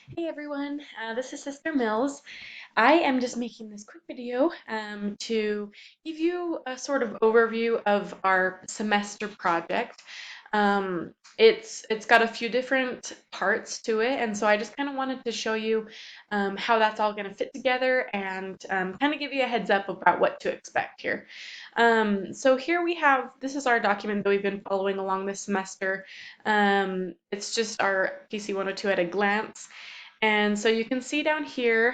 Hey everyone, this is Sister Mills. I am just making this quick video to give you a sort of overview of our semester project. It's got a few different parts to it, and so I just kind of wanted to show you how that's all going to fit together and kind of give you a heads up about what to expect here. So here we have, this is our document that we've been following along this semester. It's just our PC 102 at a glance. And so you can see down here,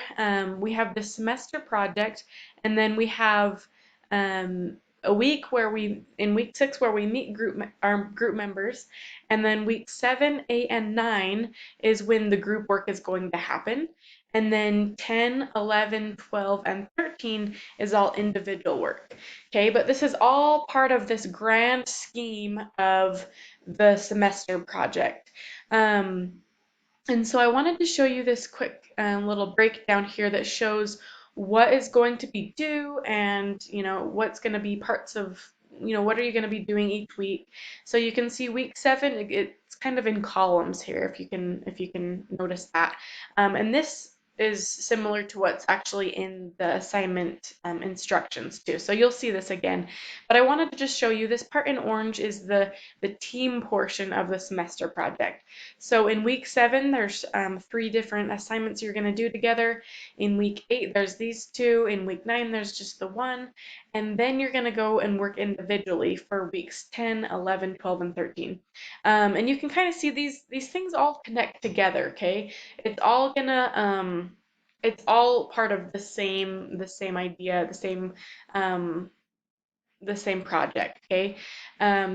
we have the semester project, and then we have a week where in week 6, where we meet our group members, and then week 7, 8, and 9 is when the group work is going to happen. And then 10, 11, 12, and 13 is all individual work. Okay, but this is all part of this grand scheme of the semester project. Um, and so I wanted to show you this quick little breakdown here that shows what is going to be due and what's going to be parts of what are you going to be doing each week. So you can see week 7, it's kind of in columns here if you can notice that. And this is similar to what's actually in the assignment instructions too. So you'll see this again. But I wanted to just show you this part in orange is the team portion of the semester project. So in week 7, there's 3 different assignments you're going to do together. In week 8, there's these 2. In week 9, there's just the 1. And then you're going to go and work individually for weeks 10, 11, 12, and 13. And you can kind of see these things all connect together, okay? It's all gonna it's all part of the same idea, um, the same project, okay?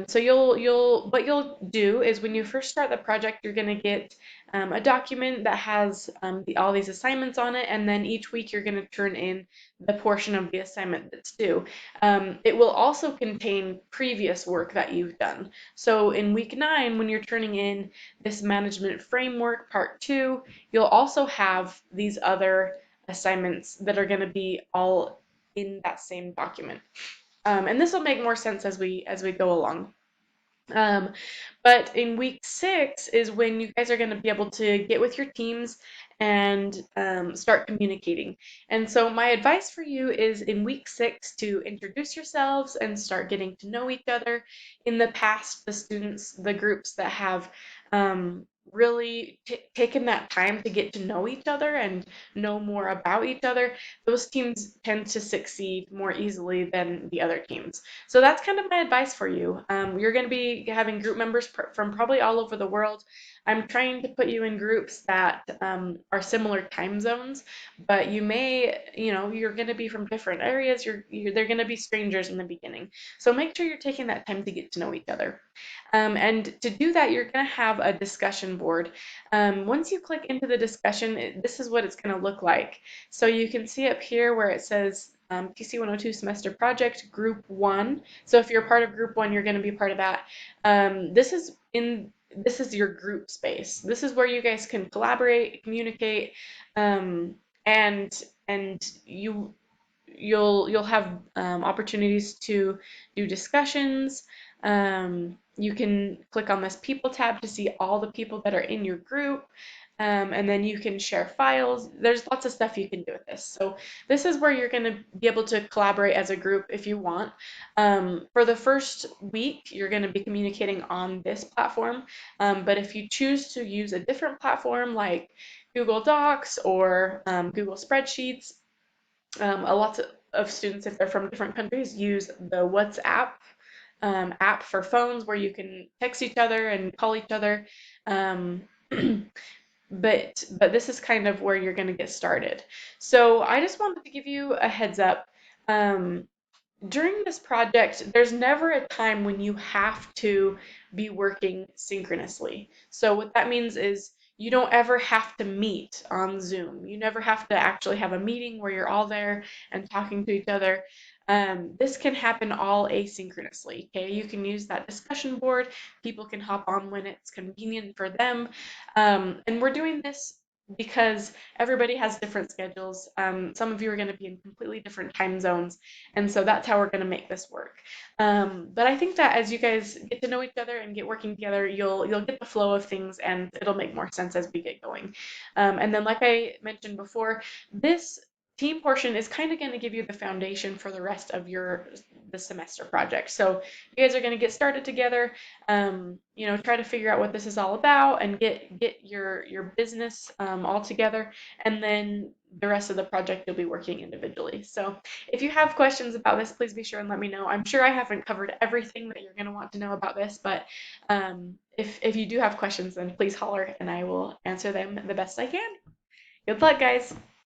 So you'll what you'll do is when you first start the project, you're going to get a document that has all these assignments on it, and then each week you're going to turn in the portion of the assignment that's due. It will also contain previous work that you've done. So in week 9, when you're turning in this management framework part 2, you'll also have these other assignments that are going to be all in that same document. And this will make more sense as we go along. Um, but in week 6 is when you guys are going to be able to get with your teams and start communicating. And so my advice for you is in week 6 to introduce yourselves and start getting to know each other. In the past, the students, the groups that have really taken that time to get to know each other and know more about each other, those teams tend to succeed more easily than the other teams. So that's kind of my advice for you. You're going to be having group members from probably all over the world. I'm trying to put you in groups that are similar time zones, but you're going to be from different areas. They're going to be strangers in the beginning. So make sure you're taking that time to get to know each other. And to do that, you're going to have a discussion board. Once you click into the discussion, this is what it's going to look like. So you can see up here where it says PC 102 semester project group 1. So if you're part of group 1, you're going to be part of that. This is your group space. This is where you guys can collaborate, communicate, and you'll have opportunities to do discussions. You can click on this people tab to see all the people that are in your group. And then you can share files. There's lots of stuff you can do with this. So this is where you're going to be able to collaborate as a group if you want. For the first week, you're going to be communicating on this platform. But if you choose to use a different platform like Google Docs or Google Spreadsheets, a lot of students, if they're from different countries, use the WhatsApp app for phones where you can text each other and call each other. Um, but this is kind of where you're going to get started. So I just wanted to give you a heads up. Um, During this project, there's never a time when you have to be working synchronously. So what that means is you don't ever have to meet on Zoom. You never have to actually have a meeting where you're all there and talking to each other. This can happen all asynchronously. Okay, you can use that discussion board. People can hop on when it's convenient for them, and we're doing this. because everybody has different schedules. Some of you are going to be in completely different time zones, and so that's how we're going to make this work. But I think that as you guys get to know each other and get working together, you'll get the flow of things, and it'll make more sense as we get going. And then, like I mentioned before, this team portion is kind of going to give you the foundation for the rest of the semester project. So you guys are going to get started together, try to figure out what this is all about and get your business all together, and then the rest of the project you'll be working individually. So if you have questions about this, please be sure and let me know. I'm sure I haven't covered everything that you're going to want to know about this, but if you do have questions, then please holler and I will answer them the best I can. Good luck, guys.